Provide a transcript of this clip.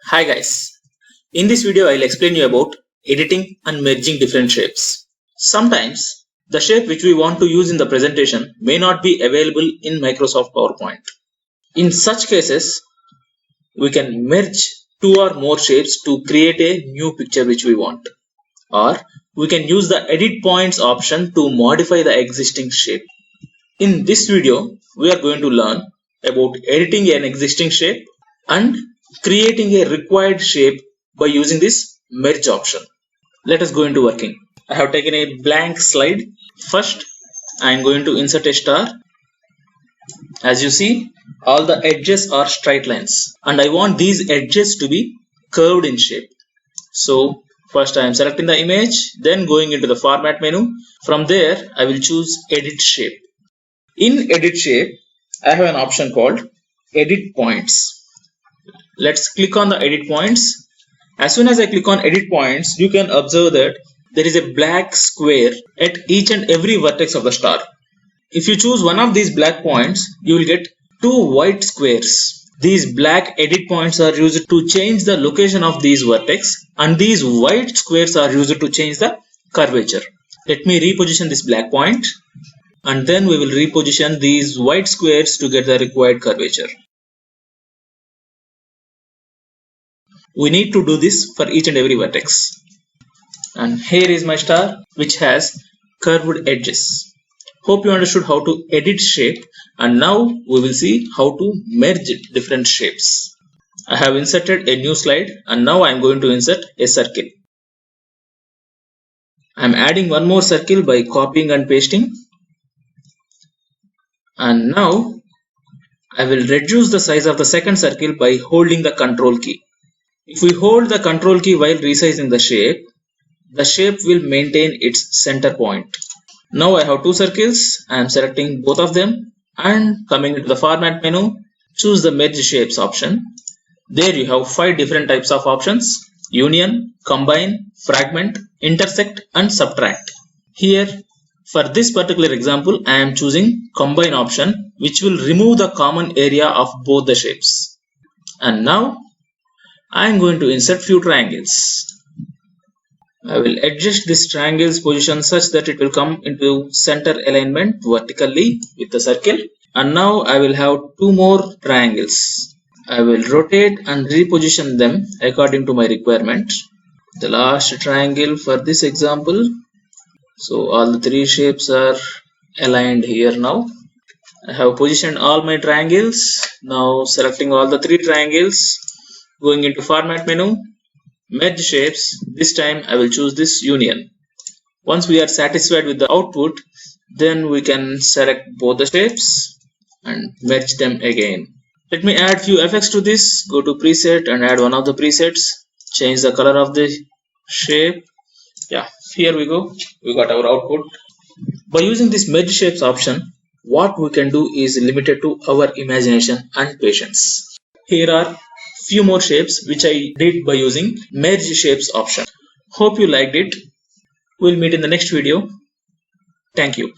Hi guys, in this video I'll explain you about editing and merging different shapes. Sometimes the shape which we want to use in the presentation may not be available in Microsoft PowerPoint. In such cases, we can merge two or more shapes to create a new picture which we want. Or we can use the edit points option to modify the existing shape. In this video, we are going to learn about editing an existing shape and creating a required shape by using this merge option. Let us go into working. I have taken a blank slide. First, I am going to insert a star. As you see, all the edges are straight lines and I want these edges to be curved in shape. So first I am selecting the image, then going into the format menu. From there, I will choose edit shape. In edit shape, I have an option called edit points. Let's click on the edit points. As soon as I click on edit points, you can observe that there is a black square at each and every vertex of the star. If you choose one of these black points, you will get two white squares. These black edit points are used to change the location of these vertex and these white squares are used to change the curvature. Let me reposition this black point and then we will reposition these white squares to get the required curvature. We need to do this for each and every vertex. And here is my star which has curved edges. Hope you understood how to edit shape, and now we will see how to merge different shapes. I have inserted a new slide and now I am going to insert a circle. I am adding one more circle by copying and pasting. And now I will reduce the size of the second circle by holding the control key. If we hold the control key while resizing the shape will maintain its center point. Now I have two circles. I am selecting both of them and coming into the format menu, choose the merge shapes option. There you have 5 different types of options: union, combine, fragment, intersect and subtract. Here for this particular example, I am choosing combine option, which will remove the common area of both the shapes. And now I am going to insert few triangles. I will adjust this triangle's position such that it will come into center alignment vertically with the circle. And now I will have 2 more triangles. I will rotate and reposition them according to my requirement. The last triangle for this example. So all the 3 shapes are aligned here now. I have positioned all my triangles. Now selecting all the 3 triangles. Going into format menu, merge shapes. This time I will choose this union. Once we are satisfied with the output, then we can select both the shapes and merge them again. Let me add few effects to this. Go to preset and add one of the presets. Change the color of the shape. Yeah, here we go. We got our output. By using this merge shapes option, what we can do is limited to our imagination and patience. Here are few more shapes which I did by using merge shapes option. Hope you liked it. We'll meet in the next video. Thank you.